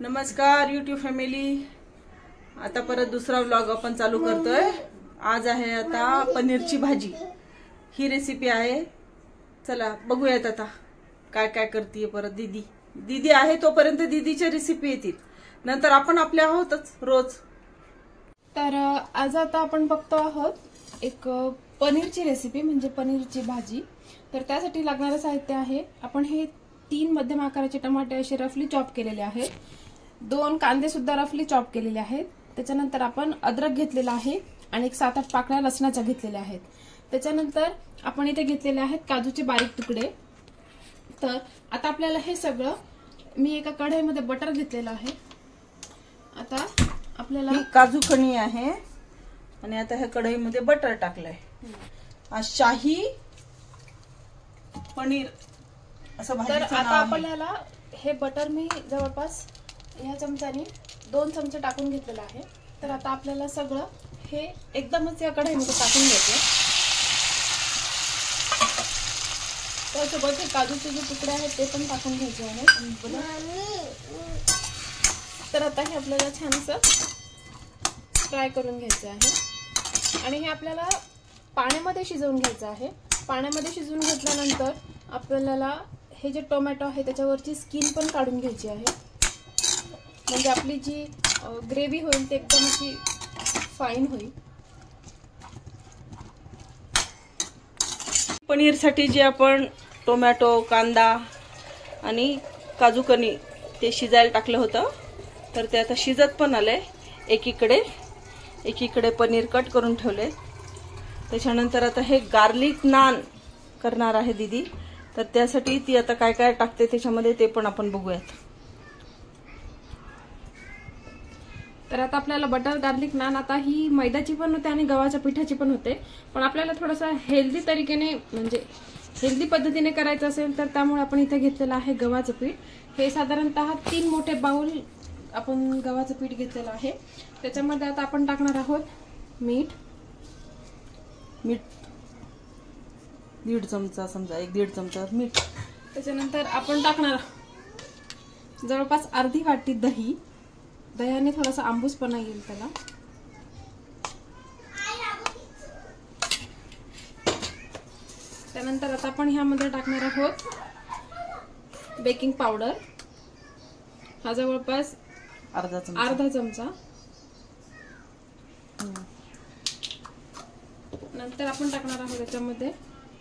नमस्कार YouTube family. आता परत दुसरा व्लॉग आपण चालू करतोय। आज आहे आता पनीरची भाजी। ही रेसिपी आहे। चला बघूयात आता काय काय करते परत दीदी आहे तोपर्यंत दीदीच्या रेसिपी येतील, नंतर आपण आपले आहोतच रोज। तर आज आता आपण बघतो आहोत एक पनीरची रेसिपी म्हणजे पनीरची भाजी। तर त्यासाठी लागणारे साहित्य आहे, आपण हे 3 मध्यम आकाराचे टमाटे असे रफली चॉप केलेले आहेत, 2 कांदे सुद्धा रफली चॉप केलेले आहेत। त्याच्यानंतर आपण अद्रक घेतलेला आहे आणि एक 7-8 पाकळ्या लसणाच्या घेतलेल्या आहेत। त्याच्यानंतर आपण इथे घेतलेले आहेत काजूचे बारीक तुकडे। तर आता आपल्याला हे सगळं मी एका कढईमध्ये बटर घेतलेलं आहे। आता आपल्याला काजू खणी आहे आणि आता ह्या कढईमध्ये बटर टाकलंय। आज शाही पनीर असं भाजीचं नाव आहे। तर आता आपल्याला हे बटर मी जवळपास ह्या चमच्याने 2 चमचे टाकून घेतलेलं आहे। तर आता आपल्याला सगळं हे एकदमच या कढईमध्ये टाकून घ्यायचं। त्यासोबत हे काजूचे जे तुकडे आहेत ते पण टाकून घ्यायचे आहेत। तर आता हे आपल्याला छान असं फ्राय करून घ्यायचं आहे आणि हे आपल्याला पाण्यामध्ये शिजवून घ्यायचं आहे। पाण्यामध्ये शिजवून घेतल्यानंतर आपल्याला हे जे टोमॅटो आहे त्याच्यावरची स्किन पण काढून घ्यायची आहे, म्हणजे आपली जी ग्रेव्ही होईल ती एकदम अशी फाईन होईल। पनीरसाठी जे आपण टोमॅटो, कांदा आणि काजू कणी ते शिजायला टाकलं होतं, तर ते आता शिजत पण आलंय। एकीकडे पनीर कट करून ठेवले। त्याच्यानंतर आता हे गार्लिक नान करणार आहे दीदी, तर त्यासाठी ती आता काय काय टाकते त्याच्यामध्ये ते पण आपण बघूयात। तर आता आपल्याला बटर गार्लिक नान, आता ही मैद्याची पण होते आणि गव्हाच्या पिठाची पण होते, पण आपल्याला थोडासा हेल्दी तरीकेने म्हणजे हेल्दी पद्धतीने करायचं असेल तर त्यामुळे आपण इथे घेतलेलं आहे गव्हाचं पीठ। हे साधारणतः 3 मोठे बाउल आपण गव्हाचं पीठ घेतलेलं आहे। त्याच्यामध्ये आता आपण टाकणार आहोत मीठ 1.5 चमचा, समजा 1-1.5 चमचा मीठ। त्याच्यानंतर आपण टाकणार जवळपास अर्धी वाटी दही। दह्याने थोडासा आंबूसपणा येईल त्याला। त्यानंतर आता आपण ह्यामध्ये टाकणार आहोत बेकिंग पावडर, हा जवळपास अर्धा चमचा। नंतर आपण टाकणार आहोत याच्यामध्ये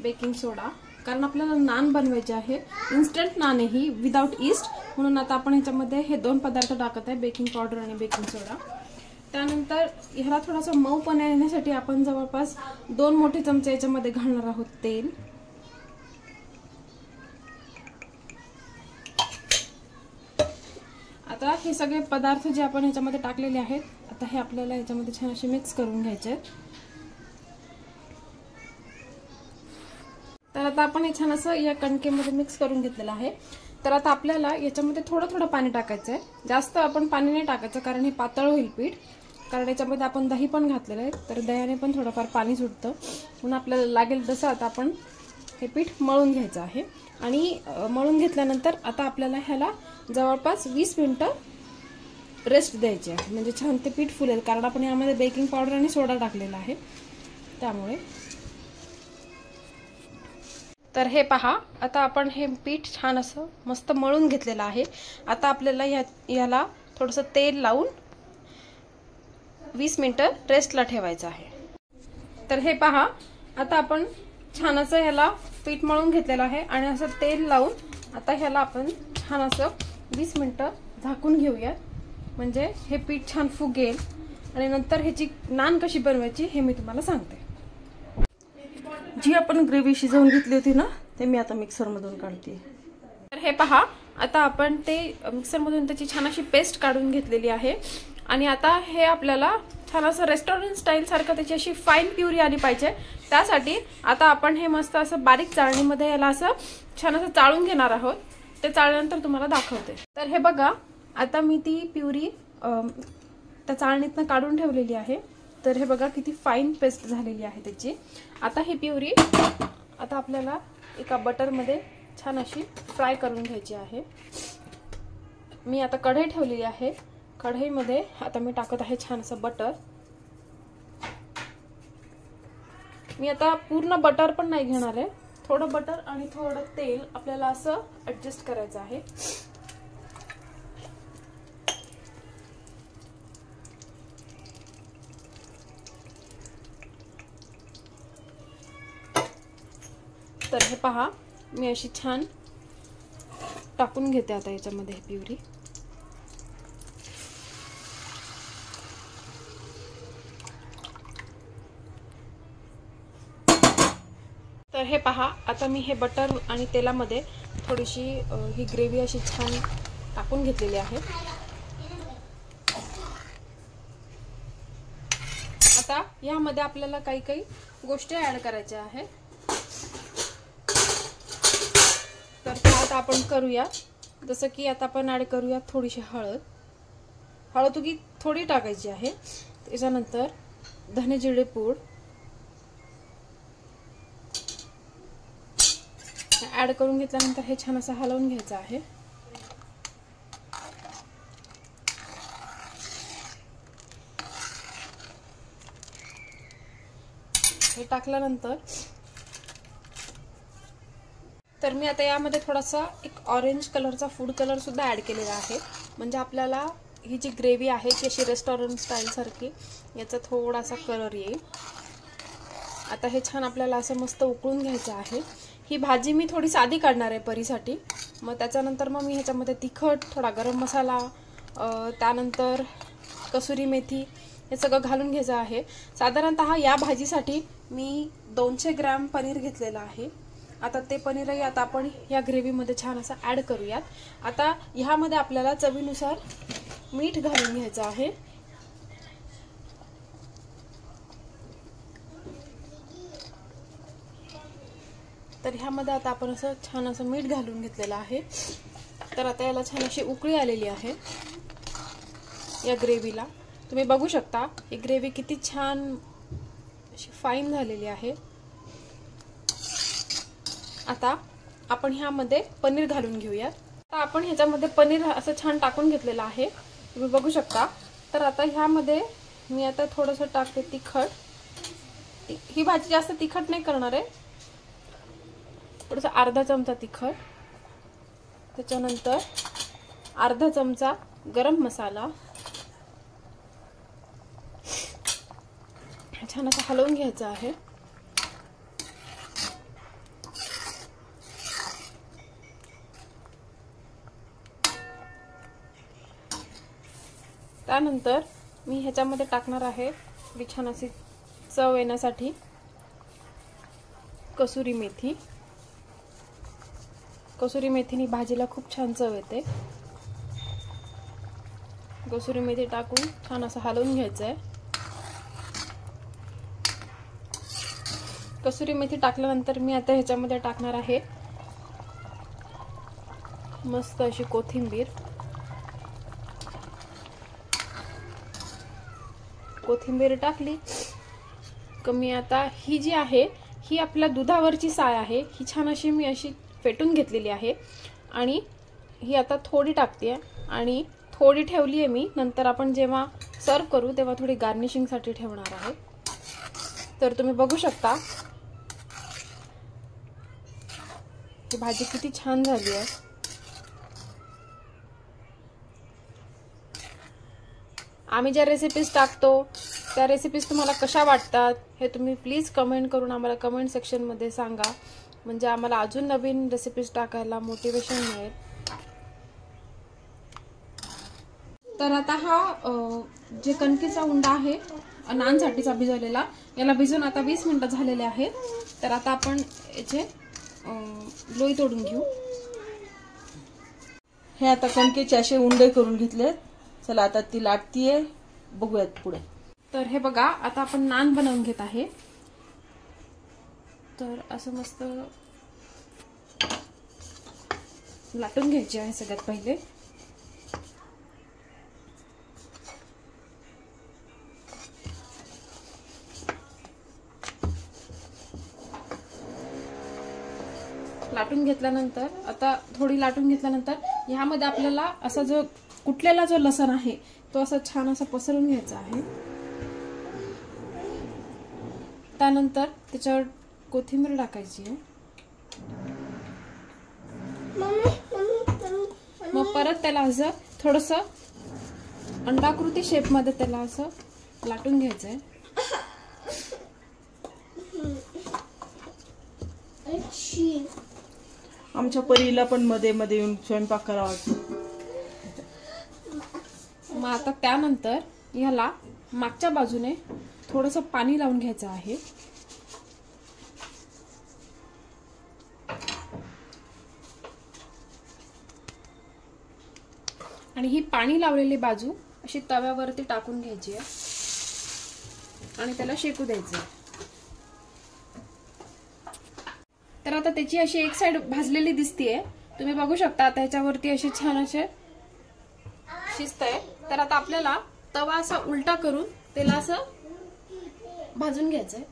बेकिंग सोडा, कारण आपल्याला नान बनवायचे आहे, इन्स्टंट नान आहे ही विदाउट ईस्ट, म्हणून आता आपण ह्याच्यामध्ये हे 2 पदार्थ टाकत आहे, बेकिंग पावडर आणि बेकिंग सोडा। त्यानंतर ह्याला थोडासा मऊपणा येण्यासाठी आपण जवळपास 2 मोठे चमचे याच्यामध्ये घालणार आहोत तेल। आता हे सगळे पदार्थ जे आपण ह्याच्यामध्ये टाकलेले आहेत, आता हे आपल्याला ह्याच्यामध्ये छान असे मिक्स करून घ्यायचे आहेत। तर आता आपण हे छान असं या कणकेमध्ये मिक्स करून घेतलेलं आहे। तर आता आपल्याला याच्यामध्ये थोडं पाणी टाकायचं आहे, जास्त आपण पाणी नाही टाकायचं कारण हे पातळ होईल पीठ, कारण याच्यामध्ये आपण दही पण घातलेलं आहे, तर दह्याने पण थोडंफार पाणी सुटतं, म्हणून आपल्याला लागेल तसं आता आपण हे पीठ मळून घ्यायचं आहे। आणि मळून घेतल्यानंतर आता आपल्याला ह्याला जवळपास 20 मिनिटं रेस्ट द्यायची आहे, म्हणजे छान ते पीठ फुलेल, कारण आपण यामध्ये बेकिंग पावडर आणि सोडा टाकलेला आहे त्यामुळे। तर हे पहा, आता आपण हे पीठ छान असं मस्त मळून घेतलेलं आहे। आता आपल्याला याला थोडंसं तेल लावून 20 मिनिटं रेस्टला ठेवायचं आहे। तर हे पहा, आता आपण छान असं ह्याला पीठ मळून घेतलेलं आहे आणि असं तेल लावून आता ह्याला आपण छान असं 20 मिनिटं झाकून घेऊया, म्हणजे हे पीठ छान फुगेल आणि नंतर ह्याची नान कशी बनवायची हे मी तुम्हाला सांगते। जी आपण ग्रेव्ही शिजवून घेतली होती ना, ते मी आता मिक्सर मधून काढते। तर हे पहा, आता आपण ते मिक्सर मधून त्याची छान अशी पेस्ट काढून घेतलेली आहे आणि आता हे आपल्याला छान असं रेस्टॉरंट स्टाईल सारखं त्याची अशी फाईन प्युरी आली पाहिजे। त्यासाठी आता आपण हे मस्त असं बारीक चाळणीमध्ये याला असं छान असं चाळून घेणार आहोत, ते चाळल्यानंतर तुम्हाला दाखवते। तर हे बघा, आता मी ती प्युरी त्या चाळणीतनं काढून ठेवलेली आहे। तर हे बघा किती फाईन पेस्ट झालेली आहे त्याची। आता ही प्युरी आता आपल्याला एका बटरमध्ये छान अशी फ्राय करून घ्यायची आहे। मी आता कढई ठेवलेली आहे. कढईमध्ये आता मी टाकत आहे छान असं बटर. मी आता पूर्ण बटर पण नाही घेणार आहे, थोडं बटर आणि थोडं तेल आपल्याला असं ऍडजस्ट करायचं आहे. तर हे पहा, मी अशी छान टाकून घेते आता याच्यामध्ये ही प्युरी. तर हे पहा, आता मी हे बटर आणि तेलामध्ये थोडीशी ही ग्रेव्ही अशी छान टाकून घेतलेली आहे. आता यामध्ये आपल्याला काही काही गोष्टी ऍड करायच्या आहेत. तर ते आता आपण करूया. जसं की आता आपण ऍड करूया थोडीशी हळद. हळद थोडी टाकायची आहे. त्याच्यानंतर धने जिरे पूड ऍड करून घेतल्यानंतर हे छान असं हलवून घ्यायचं आहे. हे टाकल्यानंतर तर मी आता यामध्ये थोडासा एक ऑरेंज कलरचा फूड कलर सुद्धा ऍड केलेला आहे. म्हणजे आपल्याला ही जी ग्रेव्ही आहे ती अशी रेस्टॉरंट स्टाईल सारखी याचा थोडासा कलर येईल. आता हे छान आपल्याला असं मस्त उकळून घ्यायचं आहे. ही भाजी मी थोडी साधी काढणार आहे परीसाठी. मग त्याच्यानंतर मग मी ह्याच्यामध्ये तिखट, थोडा गरम मसाला, त्यानंतर कसुरी मेथी हे सगळं घालून घ्यायचं आहे. साधारणतः या भाजीसाठी मी 200 ग्रॅम पनीर घेतलेलं आहे. आता ते पनीरही आता आपण या ग्रेव्हीमध्ये छान असं ऍड करूयात. आता ह्यामध्ये आपल्याला चवीनुसार मीठ घालून घ्यायचं आहे. तर ह्यामध्ये आता आपण असं छान असं मीठ घालून घेतलेलं आहे. तर आता याला छान अशी उकळी आलेली आहे या ग्रेव्हीला. तुम्ही बघू शकता ही ग्रेव्ही किती छान अशी फाईन झालेली आहे. आता आपण ह्यामध्ये पनीर घालून घेऊयात. आता आपण ह्याच्यामध्ये पनीर असं छान टाकून घेतलेलं आहे, तुम्ही बघू शकता. तर आता ह्यामध्ये मी आता थोडंसं टाकते तिखट. ही भाजी जास्त तिखट नाही करणार आहे, थोडंसं अर्धा चमचा तिखट. त्याच्यानंतर अर्धा चमचा गरम मसाला. छान असं हलवून घ्यायचं आहे. त्यानंतर मी ह्याच्यामध्ये टाकणार आहे थोडी छान अशी चव येण्यासाठी कसुरी मेथी. कसुरी मेथीने भाजीला खूप छान चव येते. कसुरी मेथी टाकून छान असं हलवून घ्यायचं आहे. कसुरी मेथी टाकल्यानंतर मी आता ह्याच्यामध्ये टाकणार आहे मस्त अशी कोथिंबीर. कोथिंबीर टाकली कमी. आता ही जी आहे ही आपल्या दुधावरची साय आहे. ही छान अशी मी अशी फेटून घेतलेली आहे आणि ही आता थोडी टाकते आणि थोडी ठेवली आहे मी. नंतर आपण जेव्हा सर्व करू तेव्हा थोडी गार्निशिंगसाठी ठेवणार आहे. तर तुम्ही बघू शकता ही भाजी किती छान झाली आहे. आम्ही ज्या रेसिपीज टाकतो त्या रेसिपीज तुम्हाला कशा वाटतात हे तुम्ही प्लीज कमेंट करून आम्हाला कमेंट सेक्शनमध्ये सांगा. म्हणजे आम्हाला अजून नवीन रेसिपीज टाकायला मोटिवेशन मिळेल. तर आता हा जे कणकेचा उंडा आहे नानसाठीचा भिजवलेला, याला भिजून आता 20 मिनिटं झालेले आहेत. तर आता आपण याचे लोई तोडून घेऊ. हे आता कणकेचे असे उंडे करून घेतलेत. चला आता ती लाटतीये, बघूयात पुढे. तर हे बघा, आता आपण नान बनवून घेत आहे. तर असं मस्त लाटून घ्यायचे आहे सगळ्यात पहिले. लाटून घेतल्यानंतर आता थोडी लाटून घेतल्यानंतर ह्यामध्ये आपल्याला असा जो कुटलेला जो लसण आहे तो असा छान असा पसरून घ्यायचा आहे. त्यानंतर त्याच्यावर कोथिंबीर टाकायची आहे. मग परत त्याला असं थोडंसं अंडाकृती शेप मध्ये त्याला असं लाटून घ्यायचंय. आमच्या परीला पण मध्ये मध्ये येऊन स्वयंपाक करावा वाटतो. मग आता त्यानंतर ह्याला मागच्या बाजूने थोडंसं पाणी लावून घ्यायचं आहे. आणि ही पाणी लावलेली बाजू अशी तव्यावरती टाकून घ्यायची आहे आणि त्याला शेकू द्यायचं. तर आता त्याची अशी एक साइड भाजलेली दिसतीये, तुम्ही बघू शकता. आता ह्याच्यावरती असे छान असे शिजतंय. तर आता आपल्याला तवा असा उलटा करून त्याला असं भाजून घ्यायचंय.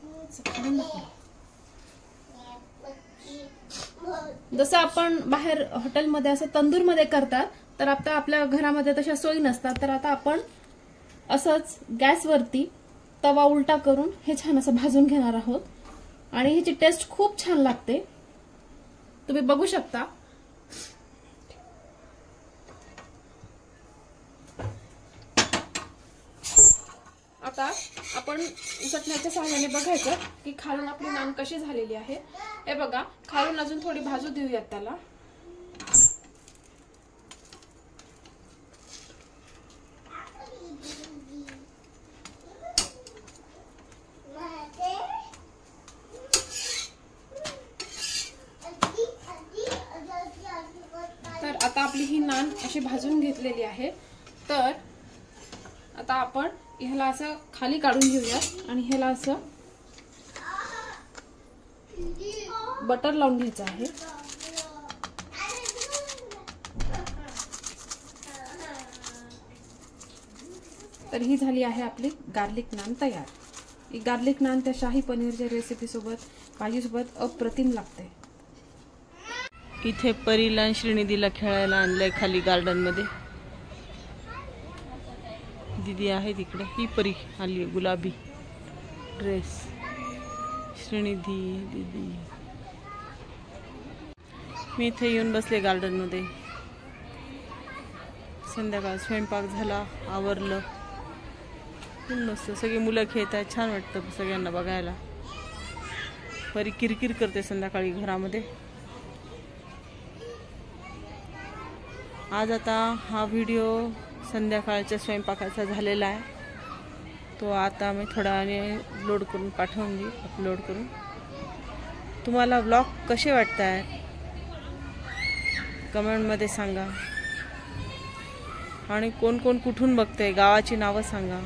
जसं आपण बाहेर हॉटेलमध्ये असं तंदूरमध्ये करतात, तर आता आपल्या घरामध्ये तशा सोयी नसतात. तर आता आपण असंच गॅसवरती तवा उलटा करून हे छान असं भाजून घेणार आहोत. आणि ह्याची टेस्ट खूप छान लागते, तुम्ही बघू शकता. आता आपण चटण्याच्या सहाय्याने बघायचं की खालून आपली नान कशी झालेली आहे. हे बघा, खालून अजून थोडी भाजू देऊयात त्याला. तर आता आपली ही नान अशी भाजून घेतलेली आहे. तर आता आपण ह्याला असं खाली काढून घेऊया आणि ह्याला असं बटर लावून घ्यायचं आहे. तर ही झाली आहे आपली गार्लिक नान तयार. ही गार्लिक नान त्या शाही पनीरच्या रेसिपी सोबत, भाजी सोबत अप्रतिम लागते. इथे परीला आणि श्रीनिधीला खेळायला आणलंय खाली गार्डन मध्ये. दीदी आहे तिकडे. ही परी आली गुलाबी ड्रेस. श्रीनिधी दीदी. मी इथे येऊन बसले गार्डन मध्ये. संध्याकाळ स्वयंपाक झाला, आवरलं. मस्त सगळी मुलं खेळत आहेत. छान वाटतं सगळ्यांना बघायला. परी किरकिर करते संध्याकाळी घरामध्ये. आज आता हा व्हिडिओ संध्याकाळच्या स्वयंपाकाचा झालेला आहे. तो आता मी थोड्या वेळाने लोड करून पाठवून देईन, अपलोड करून. तुम्हाला व्लॉग कसे वाटत आहेत कमेंटमध्ये सांगा. आणि कोण कोण कुठून बघतंय गावाची नावं सांगा.